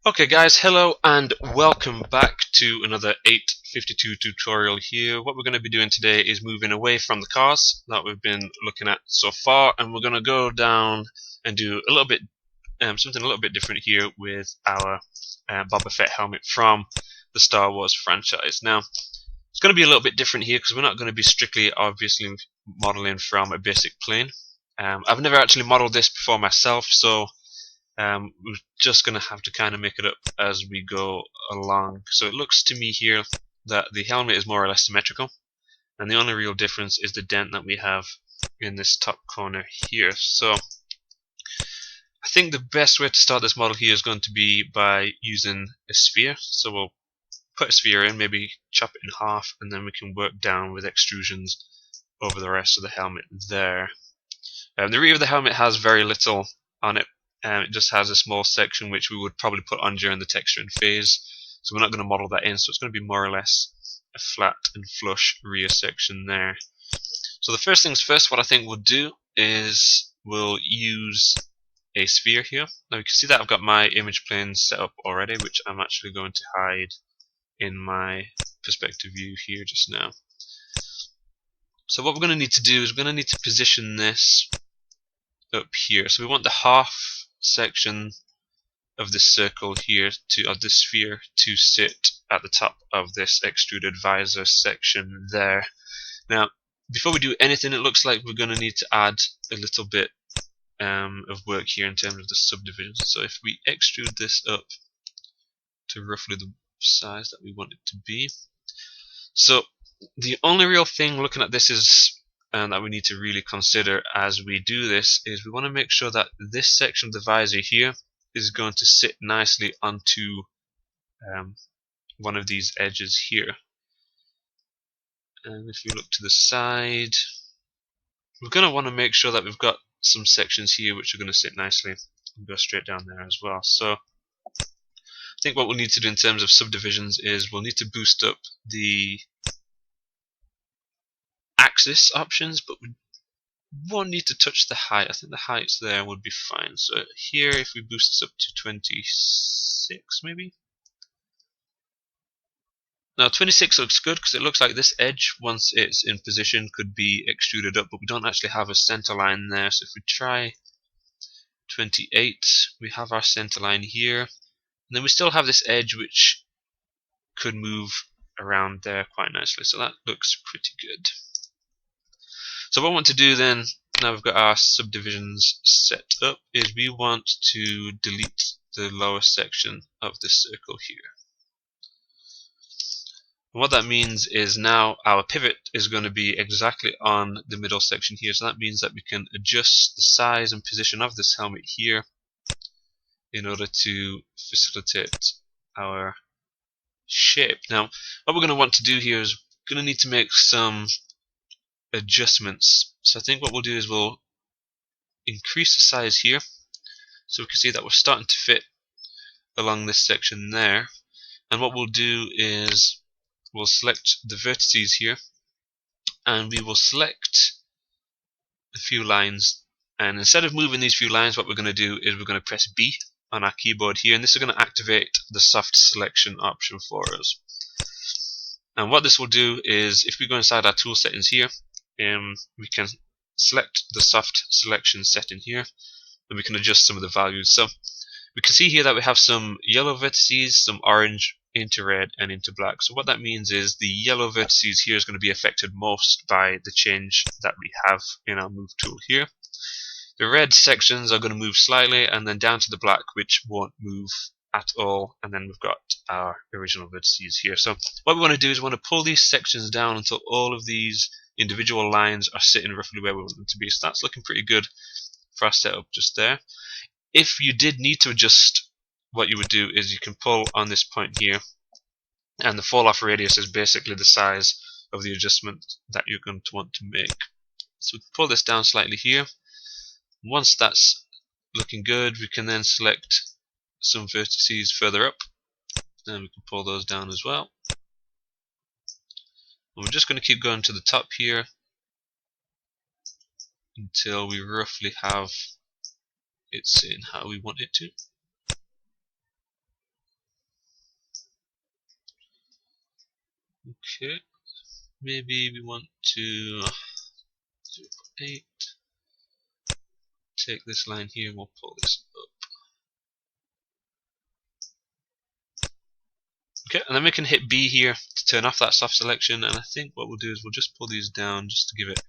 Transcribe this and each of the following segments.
Okay guys, hello and welcome back to another 852 tutorial here. What we're going to be doing today is moving away from the cars that we've been looking at so far, and we're going to go down and do a little bit something a little bit different here with our Boba Fett helmet from the Star Wars franchise. Now, it's going to be a little bit different here because we're not going to be strictly obviously modeling from a basic plane. I've never actually modeled this before myself, so we're just going to have to kind of make it up as we go along. So it looks to me here that the helmet is more or less symmetrical, and the only real difference is the dent that we have in this top corner here. So I think the best way to start this model here is going to be by using a sphere. So we'll put a sphere in, maybe chop it in half, and then we can work down with extrusions over the rest of the helmet there. The rear of the helmet has very little on it. It just has a small section which we would probably put on during the texturing phase, so we're not going to model that in, so it's going to be more or less a flat and flush rear section there. So the first things first, what I think we'll do is we'll use a sphere here. Now you can see that I've got my image plane set up already, which I'm actually going to hide in my perspective view here just now. So what we're going to need to do is we're going to need to position this up here. So we want the half section of this circle here of this sphere to sit at the top of this extruded visor section there. Now, before we do anything, it looks like we're going to need to add a little bit of work here in terms of the subdivisions. So if we extrude this up to roughly the size that we want it to be. So the only real thing looking at this is that we need to really consider as we do this is we want to make sure that this section of the visor here is going to sit nicely onto one of these edges here. And if you look to the side, we're going to want to make sure that we've got some sections here which are going to sit nicely and go straight down there as well. So I think what we'll need to do in terms of subdivisions is we'll need to boost up the axis options, but we won't need to touch the height. I think the heights there would be fine. So here, if we boost this up to 26 maybe. Now 26 looks good because it looks like this edge, once it's in position, could be extruded up, but we don't actually have a center line there. So if we try 28, we have our center line here, and then we still have this edge which could move around there quite nicely. So that looks pretty good. So what I want to do then, now we've got our subdivisions set up, is we want to delete the lower section of this circle here. And what that means is now our pivot is going to be exactly on the middle section here. So that means that we can adjust the size and position of this helmet here in order to facilitate our shape. Now, what we're going to want to do here is we're going to need to make some adjustments. So I think what we'll do is we'll increase the size here, so we can see that we're starting to fit along this section there. And what we'll do is we'll select the vertices here, and we will select a few lines, and instead of moving these few lines, what we're going to do is we're going to press B on our keyboard here, and this is going to activate the soft selection option for us. And what this will do is if we go inside our tool settings here, we can select the soft selection setting here, and we can adjust some of the values. So we can see here that we have some yellow vertices, some orange, into red, and into black. So what that means is the yellow vertices here is going to be affected most by the change that we have in our move tool here. The red sections are going to move slightly, and then down to the black, which won't move at all, and then we've got our original vertices here. So what we want to do is we want to pull these sections down until all of these individual lines are sitting roughly where we want them to be. So that's looking pretty good for our setup just there. If you did need to adjust, what you would do is you can pull on this point here, and the fall off radius is basically the size of the adjustment that you're going to want to make. So we can pull this down slightly here. Once that's looking good, we can then select some vertices further up, and we can pull those down as well. And we're just going to keep going to the top here until we roughly have it sitting how we want it to. Okay, maybe we want to 0.8. Take this line here and we'll pull this up. Okay, and then we can hit B here to turn off that soft selection, and I think what we'll do is we'll just pull these down just to give it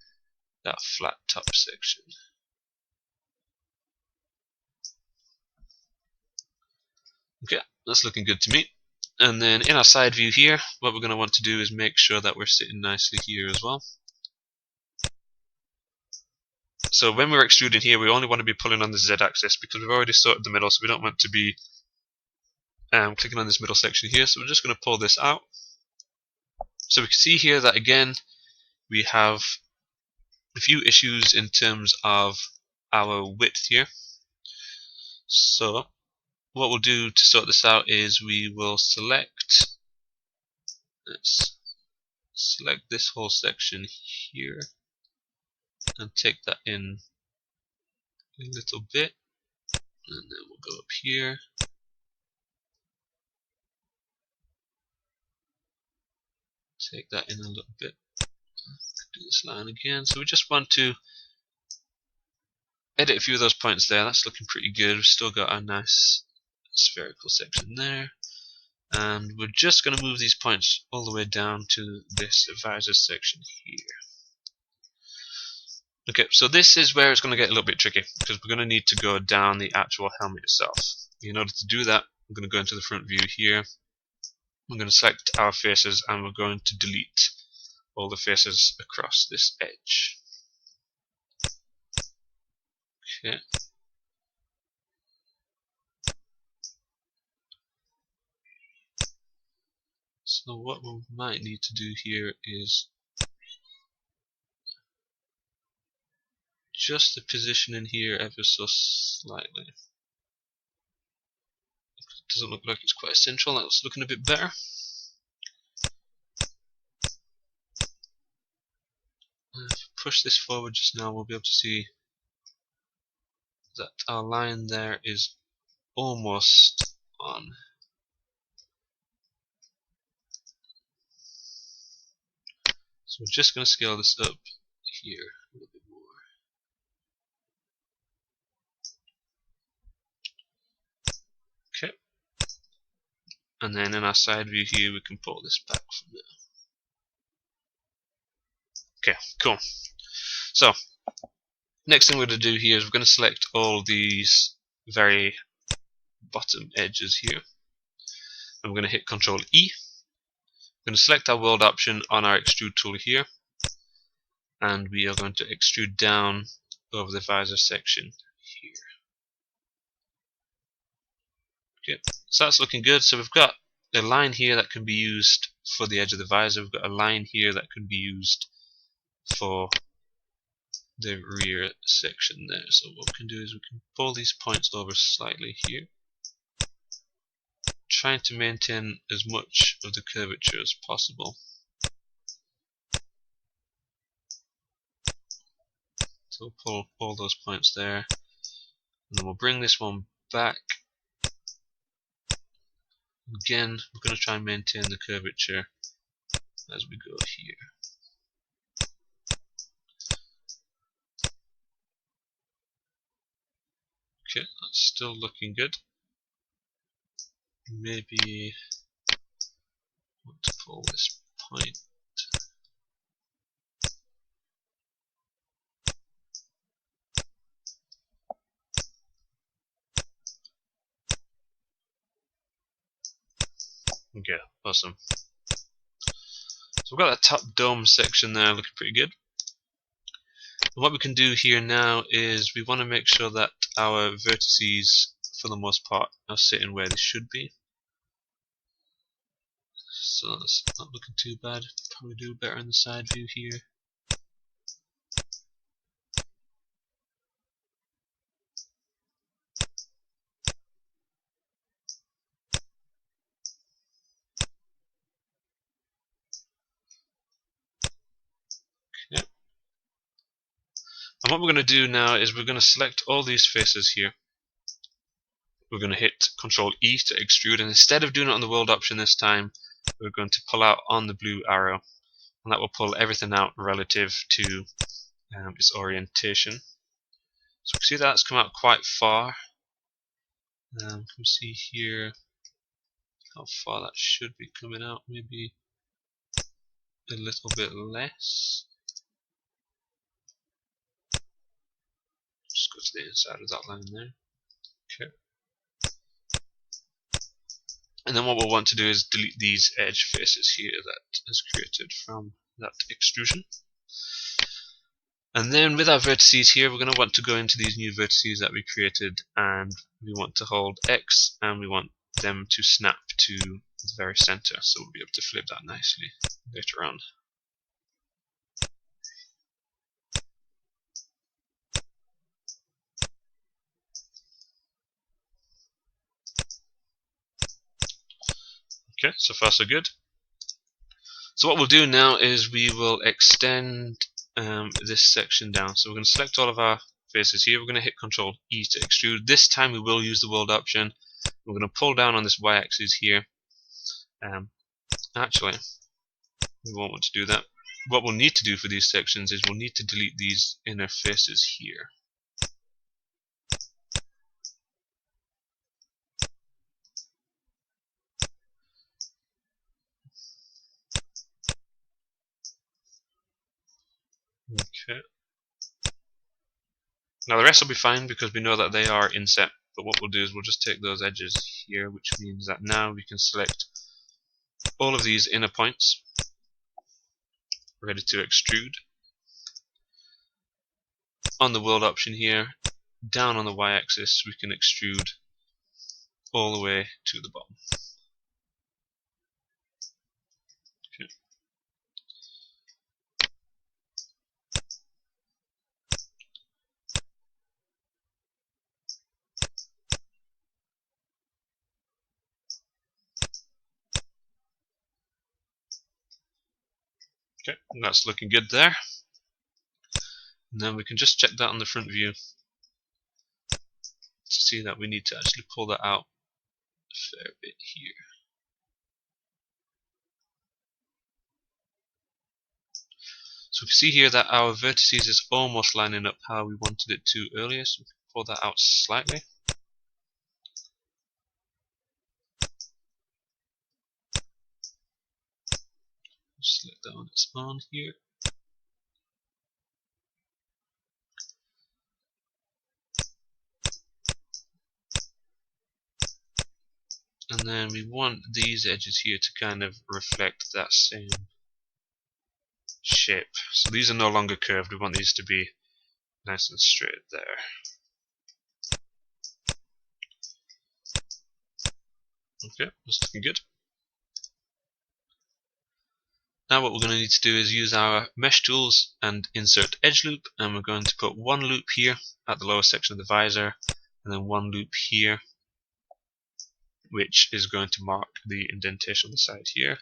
that flat top section. Okay, that's looking good to me. And then in our side view here, what we're going to want to do is make sure that we're sitting nicely here as well. So when we're extruding here, we only want to be pulling on the Z axis because we've already sorted the middle, so we don't want to be clicking on this middle section here. So we're just going to pull this out. So we can see here that again, we have a few issues in terms of our width here. So what we'll do to sort this out is we will select, let's select this whole section here and take that in a little bit, and then we'll go up here, take that in a little bit, do this line again. So we just want to edit a few of those points there. That's looking pretty good. We've still got a nice spherical section there, and we're just going to move these points all the way down to this visor section here. Okay, so this is where it's going to get a little bit tricky because we're going to need to go down the actual helmet itself. In order to do that, I'm going to go into the front view here. I'm going to select our faces and we're going to delete all the faces across this edge. Okay. So what we might need to do here is just the positioning here ever so slightly. It doesn't look like it's quite central. That's looking a bit better. If we push this forward just now, we'll be able to see that our line there is almost on. So we're just going to scale this up here a little bit more. Okay. And then in our side view here, we can pull this back from there. Okay, cool. So, next thing we're going to do here is we're going to select all these very bottom edges here. And we're going to hit Ctrl E. We're going to select our world option on our extrude tool here. And we are going to extrude down over the visor section here. Okay, so that's looking good. So we've got a line here that can be used for the edge of the visor. We've got a line here that can be used for the rear section there. So what we can do is we can pull these points over slightly here, trying to maintain as much of the curvature as possible. So we'll pull all those points there, and then we'll bring this one back. Again, we're going to try and maintain the curvature as we go here. Okay, that's still looking good. Maybe I want to pull this point. Okay, awesome. So we've got that top dome section there looking pretty good. And what we can do here now is we want to make sure that our vertices, for the most part, are sitting where they should be. So that's not looking too bad. Probably do better in the side view here. Okay. And what we're going to do now is we're going to select all these faces here. We're going to hit Ctrl E to extrude, and instead of doing it on the world option this time, we're going to pull out on the blue arrow, and that will pull everything out relative to its orientation. So we can see that's come out quite far. Can we see here how far that should be coming out? Maybe a little bit less. Just go to the inside of that line there. Okay. And then what we'll want to do is delete these edge faces here that is created from that extrusion. And then with our vertices here, we're going to want to go into these new vertices that we created, and we want to hold X, and we want them to snap to the very center, so we'll be able to flip that nicely later on. Okay, so far so good. So what we'll do now is we will extend this section down. So we're going to select all of our faces here. We're going to hit Ctrl E to extrude. This time we will use the world option. We're going to pull down on this y-axis here. Actually, we won't want to do that. What we'll need to do for these sections is we'll need to delete these inner faces here. Okay. Now the rest will be fine because we know that they are inset, but what we'll do is we'll just take those edges here, which means that now we can select all of these inner points, ready to extrude. On the world option here, down on the y-axis, we can extrude all the way to the bottom. Okay. Okay, and that's looking good there. And then we can just check that on the front view to see that we need to actually pull that out a fair bit here. So we see here that our vertices is almost lining up how we wanted it to earlier, so we can pull that out slightly. Select that on its own here. And then we want these edges here to kind of reflect that same shape. So these are no longer curved, we want these to be nice and straight there. Okay, that's looking good. Now what we're going to need to do is use our mesh tools and insert edge loop, and we're going to put one loop here at the lower section of the visor, and then one loop here, which is going to mark the indentation on the side here.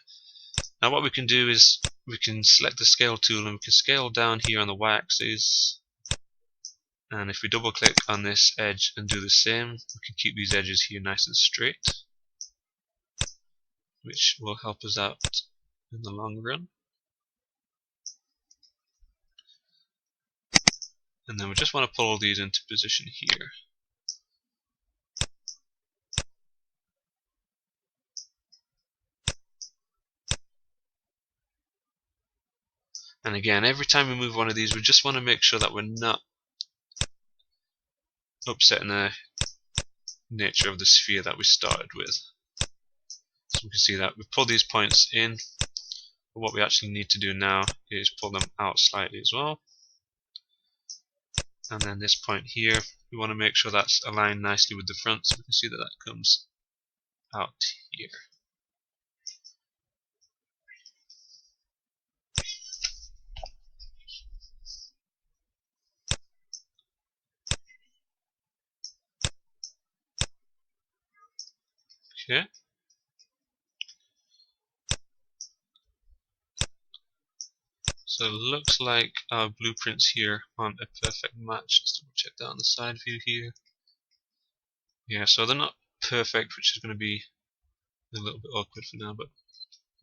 Now what we can do is we can select the scale tool and we can scale down here on the y-axis, and if we double click on this edge and do the same, we can keep these edges here nice and straight, which will help us out in the long run. And then we just want to pull these into position here. And again, every time we move one of these, we just want to make sure that we're not upsetting the nature of the sphere that we started with. So we can see that we've pulled these points in, but what we actually need to do now is pull them out slightly as well. And then this point here, we want to make sure that's aligned nicely with the front, so we can see that that comes out here. Okay. So it looks like our blueprints here aren't a perfect match. Let's double check that on the side view here. Yeah, so they're not perfect, which is going to be a little bit awkward for now, but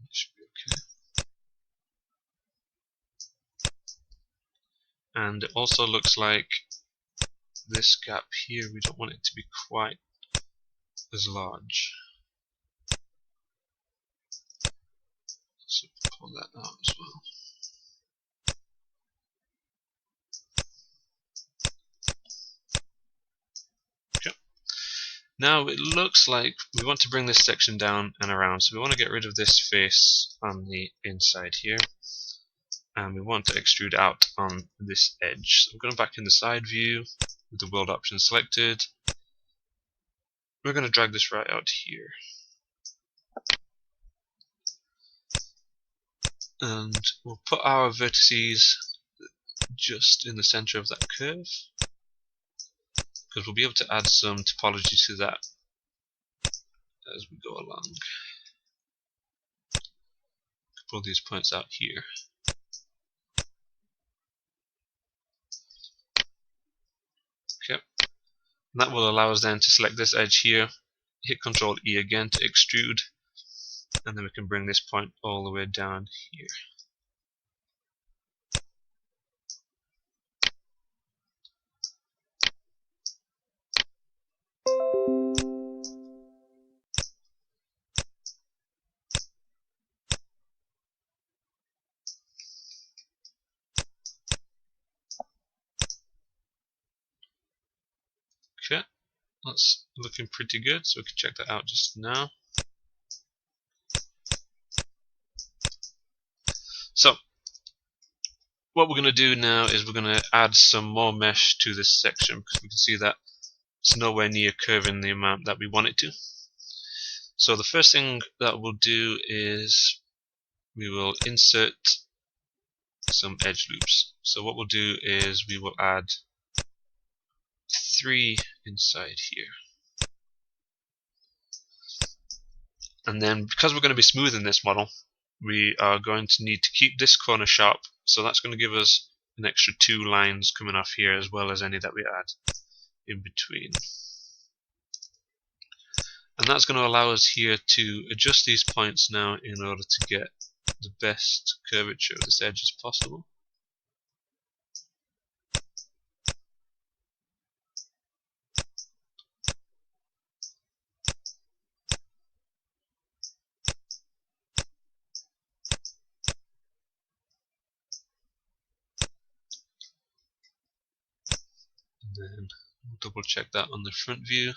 It should be okay. And it also looks like this gap here, we don't want it to be quite as large. So pull that out as well. Okay. Now it looks like we want to bring this section down and around, so we want to get rid of this face on the inside here, and we want to extrude out on this edge. So we're going back in the side view with the world option selected. We're going to drag this right out here. And we'll put our vertices just in the center of that curve, because we'll be able to add some topology to that as we go along. Pull these points out here. Okay. And that will allow us then to select this edge here, hit Ctrl E again to extrude, and then we can bring this point all the way down here. Okay, that's looking pretty good, so we can check that out just now. So what we're going to do now is we're going to add some more mesh to this section, because we can see that it's nowhere near curving the amount that we want it to. So the first thing that we'll do is we will insert some edge loops. So what we'll do is we will add 3 inside here. And then because we're going to be smoothing this model, we are going to need to keep this corner sharp. So that's going to give us an extra 2 lines coming off here, as well as any that we add in between. And that's going to allow us here to adjust these points now in order to get the best curvature of this edge as possible. And then we'll double check that on the front view.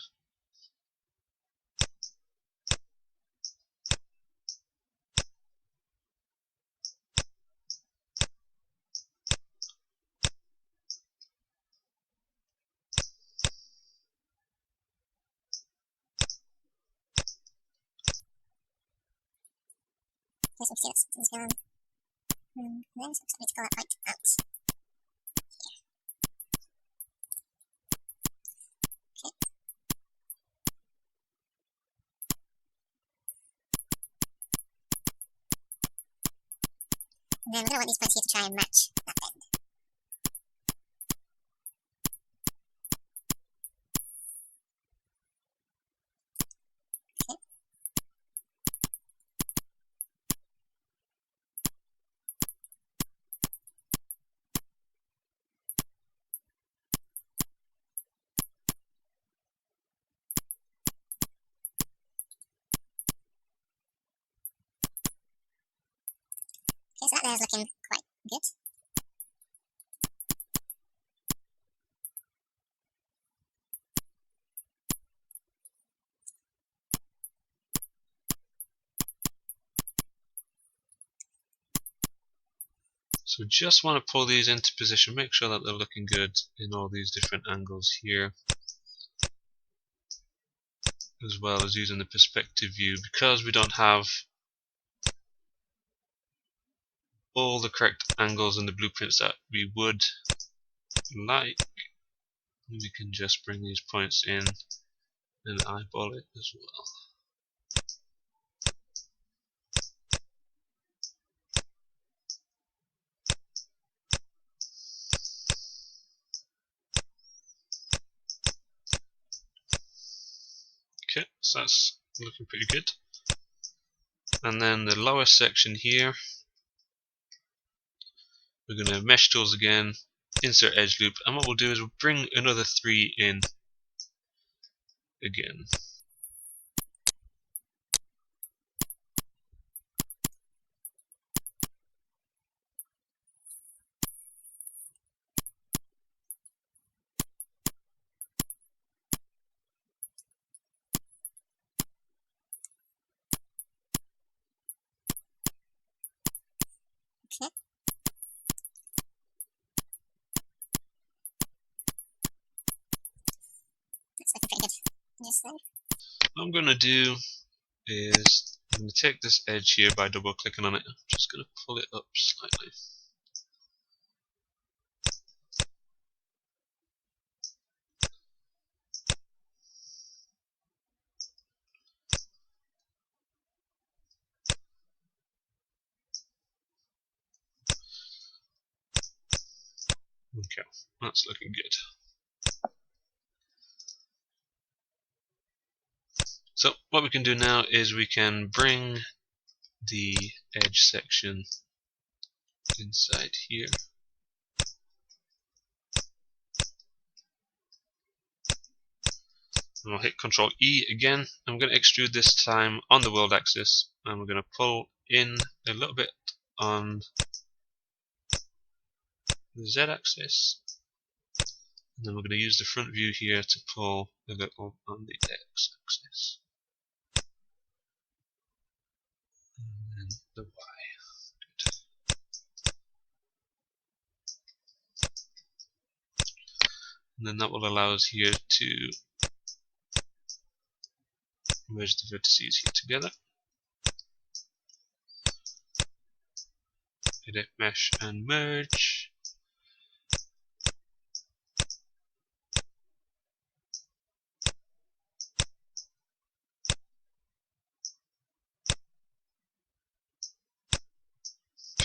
Yes, we see that something's going on. And then so I need to go that point out. Okay. And then we're going to want these points here to try and match that bend. Okay. Okay, so that there is looking quite good. So just want to pull these into position, make sure that they're looking good in all these different angles here, as well as using the perspective view. Because we don't have all the correct angles in the blueprints that we would like, we can just bring these points in and eyeball it as well. Okay, so that's looking pretty good. And then the lower section here, we're going to mesh tools again, insert edge loop, and what we'll do is we'll bring another 3 in again. Okay. That's looking pretty good. Yes, then. What I'm going to do is I'm going to take this edge here by double clicking on it. I'm just going to pull it up slightly. Okay, that's looking good. So what we can do now is we can bring the edge section inside here. And we'll hit Control E again. I'm going to extrude this time on the world axis, and we're going to pull in a little bit on the Z axis. And then we're going to use the front view here to pull a little on the X axis. And then the Y. Good. And then that will allow us here to merge the vertices here together. Edit, mesh, and merge.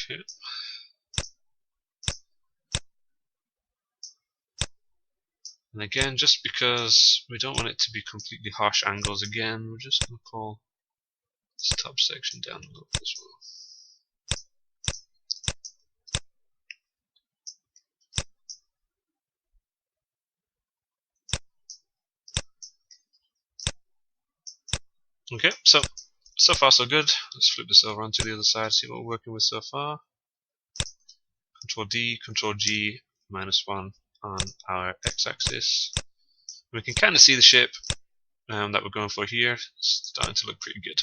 Okay. And again, just because we don't want it to be completely harsh angles again, we're just going to pull this top section down a little bit as well. Okay, so far so good. Let's flip this over onto the other side, see what we're working with so far. Control D, Control G, -1 on our x-axis. We can kind of see the shape that we're going for here. It's starting to look pretty good.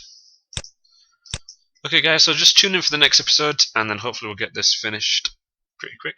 Okay guys, so just tune in for the next episode, and then hopefully we'll get this finished pretty quick.